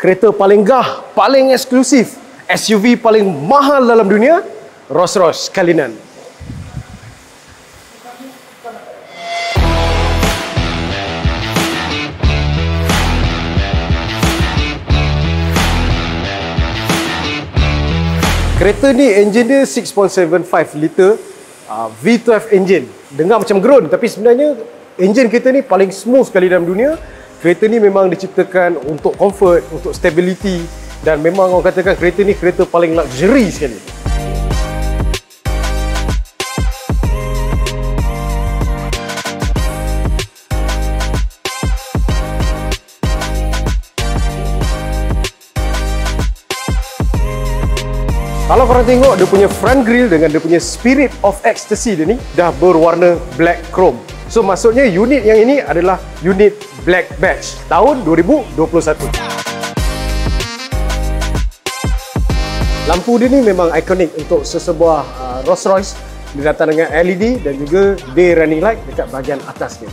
kereta paling gah, paling eksklusif, SUV paling mahal dalam dunia, Rolls-Royce Cullinan. Kereta ni enjin dia 6.75 liter V12 engine. Dengar macam groan, tapi sebenarnya enjin kereta ni paling smooth sekali dalam dunia. Kereta ni memang diciptakan untuk comfort, untuk stability, dan memang orang katakan kereta ni kereta paling luxury sekali. Kalau korang tengok dia punya front grille dengan dia punya Spirit of Ecstasy dia ni dah berwarna black chrome. So maksudnya unit yang ini adalah unit Black Badge tahun 2021. Lampu dia ni memang ikonik untuk sesebuah Rolls-Royce. Dia datang dengan LED dan juga day running light dekat bahagian atas dia.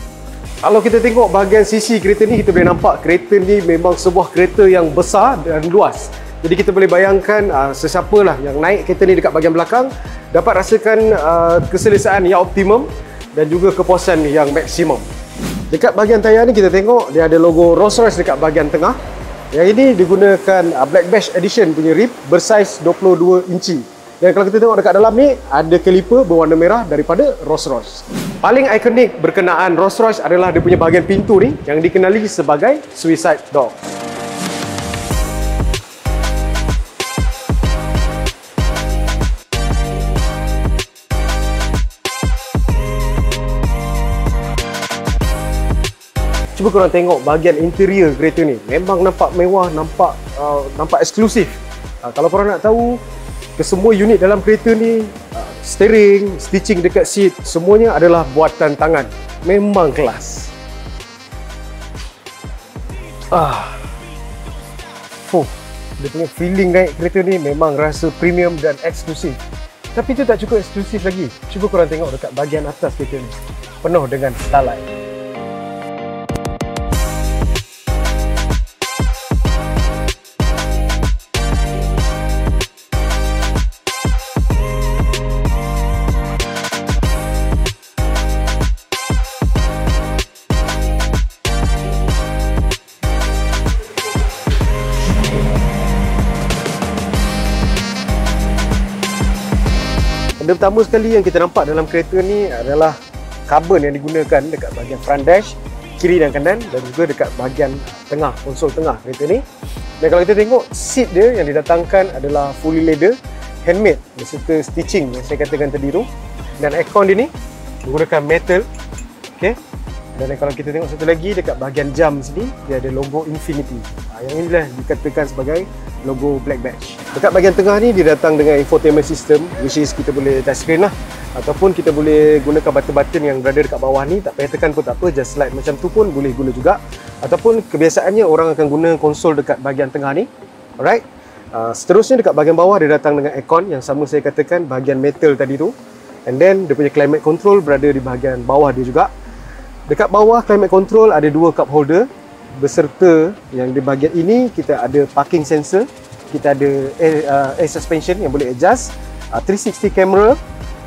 Kalau kita tengok bahagian sisi kereta ni, kita boleh nampak kereta ni memang sebuah kereta yang besar dan luas. Jadi kita boleh bayangkan sesiapa lah yang naik kereta ni dekat bahagian belakang dapat rasakan keselesaan yang optimum dan juga kepuasan yang maksimum. Dekat bahagian tayar ni kita tengok dia ada logo Rolls-Royce dekat bahagian tengah. Yang ini digunakan Black Badge Edition punya rib bersaiz 22 inci. Dan kalau kita tengok dekat dalam ni ada kaliper berwarna merah daripada Rolls-Royce. Paling ikonik berkenaan Rolls-Royce adalah dia punya bahagian pintu ni yang dikenali sebagai suicide door. Cuba korang tengok bahagian interior kereta ni. Memang nampak mewah, nampak eksklusif. Kalau korang nak tahu, kesemua unit dalam kereta ni, steering, stitching dekat seat, semuanya adalah buatan tangan. Memang kelas. Dia punya feeling naik kereta ni memang rasa premium dan eksklusif. Tapi itu tak cukup eksklusif lagi. Cuba korang tengok dekat bahagian atas kereta ni. Penuh dengan starlight. Benda pertama sekali yang kita nampak dalam kereta ni adalah carbon yang digunakan dekat bahagian front dash, kiri dan kanan, dan juga dekat bahagian tengah, konsol tengah kereta ni. Dan kalau kita tengok seat dia yang didatangkan adalah fully leather, handmade beserta stitching yang saya katakan tadi tu. Dan aircon dia ni menggunakan metal. Okay. Dan kalau kita tengok satu lagi dekat bahagian jam sini, dia ada logo Infinity. Yang inilah dikatakan sebagai logo Black Badge. Dekat bahagian tengah ni dia datang dengan infotainment system, which is kita boleh touch screen lah, ataupun kita boleh gunakan button-button yang berada dekat bawah ni. Tak payah tekan pun tak apa, just slide macam tu pun boleh guna juga. Ataupun kebiasaannya orang akan guna konsol dekat bahagian tengah ni. Alright. Seterusnya dekat bahagian bawah dia datang dengan aircon yang sama saya katakan bahagian metal tadi tu. And then dia punya climate control berada di bahagian bawah dia juga. Dekat bawah climate control ada dua cup holder beserta yang di bahagian ini kita ada parking sensor, kita ada air suspension yang boleh adjust, 360 camera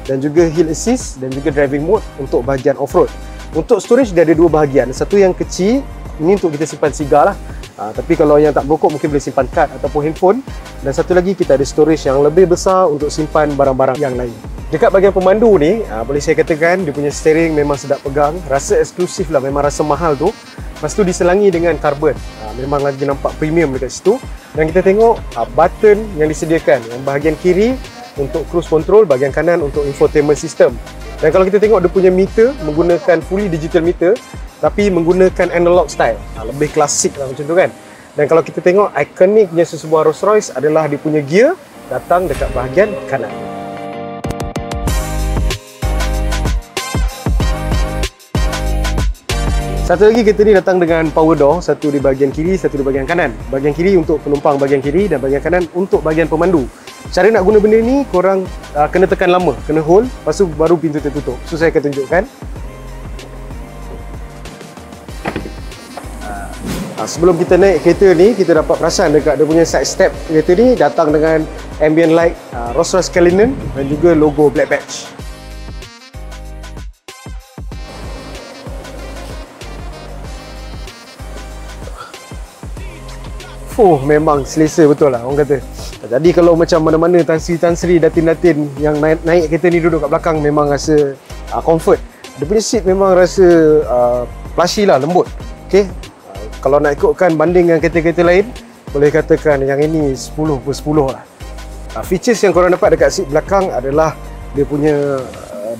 dan juga hill assist dan juga driving mode untuk bahagian off-road. Untuk storage dia ada dua bahagian, satu yang kecil ini untuk kita simpan cigar lah, tapi kalau yang tak berokok mungkin boleh simpan kad ataupun handphone, dan satu lagi kita ada storage yang lebih besar untuk simpan barang-barang yang lain. Dekat bahagian pemandu ni, boleh saya katakan dia punya steering memang sedap pegang, rasa eksklusif lah, memang rasa mahal tu. Lepas tu diselangi dengan carbon, memang lagi nampak premium dekat situ. Dan kita tengok button yang disediakan, yang bahagian kiri untuk cruise control, bahagian kanan untuk infotainment system. Dan kalau kita tengok dia punya meter menggunakan fully digital meter, tapi menggunakan analog style, lebih klasik lah macam tu kan. Dan kalau kita tengok ikoniknya sesebuah Rolls-Royce adalah dia punya gear datang dekat bahagian kanan. Satu lagi kereta ni datang dengan power door, satu di bahagian kiri, satu di bahagian kanan. Bahagian kiri untuk penumpang bahagian kiri dan bahagian kanan untuk bahagian pemandu. Cara nak guna benda ni korang kena tekan lama, kena hold, lepas tu baru pintu tertutup. So saya akan tunjukkan. Sebelum kita naik kereta ni, kita dapat perasan dekat dia punya side step kereta ni datang dengan ambient light Rolls-Royce Cullinan dan juga logo Black Badge. Memang selesa betul lah orang kata. Jadi kalau macam mana-mana Tan Sri, datin-datin yang naik kereta ni duduk kat belakang memang rasa comfort. Dia punya seat memang rasa plushy lah, lembut. Okay? Kalau nak ikutkan banding dengan kereta-kereta lain, boleh katakan yang ini 10/10 lah. Features yang korang dapat dekat seat belakang adalah dia punya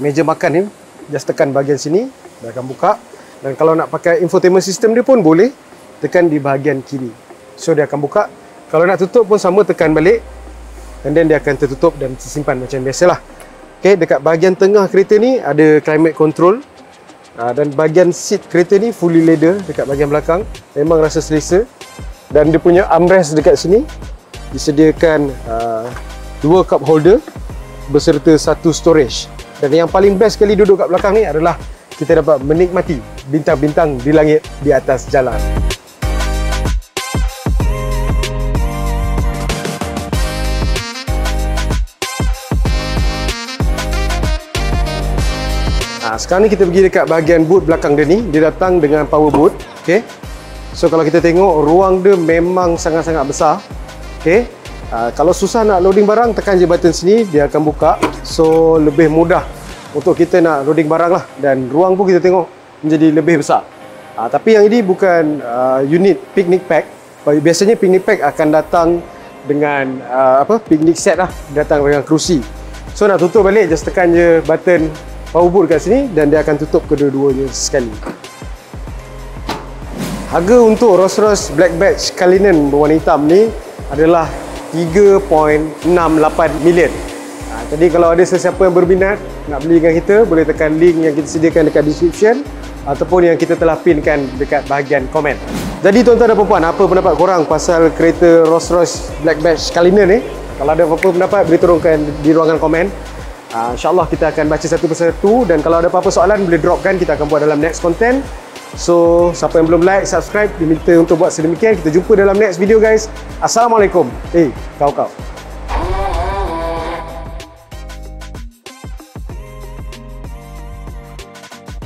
meja makan ni. Just tekan bahagian sini, dia akan buka. Dan kalau nak pakai infotainment system dia pun boleh tekan di bahagian kiri. So dia akan buka. Kalau nak tutup pun sama, tekan balik. And then dia akan tertutup dan tersimpan macam biasalah. Okay, dekat bahagian tengah kereta ni ada climate control. Dan bahagian seat kereta ni fully leather dekat bahagian belakang. Memang rasa selesa. Dan dia punya armrest dekat sini disediakan 2 cup holder beserta 1 storage. Dan yang paling best sekali duduk kat belakang ni adalah kita dapat menikmati bintang-bintang di langit di atas jalan. Sekarang ni kita pergi dekat bahagian boot belakang dia ni. Dia datang dengan power boot. Okay. So kalau kita tengok, ruang dia memang sangat-sangat besar. Okay. Kalau susah nak loading barang, tekan je button sini, dia akan buka. So lebih mudah untuk kita nak loading barang lah. Dan ruang pun kita tengok menjadi lebih besar. Tapi yang ini bukan unit picnic pack. Biasanya picnic pack akan datang dengan picnic set lah. Datang dengan kerusi. So nak tutup balik, just tekan je button power boot kat sini dan dia akan tutup kedua-duanya sekali. Harga untuk Rolls-Royce Black Badge Cullinan berwarna hitam ni adalah 3.68 million. Jadi kalau ada sesiapa yang berminat nak beli dengan kita, boleh tekan link yang kita sediakan dekat description ataupun yang kita telah pinkan dekat bahagian komen. Jadi tuan-tuan dan puan-puan, apa pendapat korang pasal kereta Rolls-Royce Black Badge Cullinan ni? Kalau ada apa-apa pendapat, boleh turunkan di ruangan komen. InsyaAllah kita akan baca satu persatu, dan kalau ada apa-apa soalan boleh dropkan, kita akan buat dalam next content. So siapa yang belum like, subscribe, diminta untuk buat sedemikian. Kita jumpa dalam next video guys. Assalamualaikum. Kau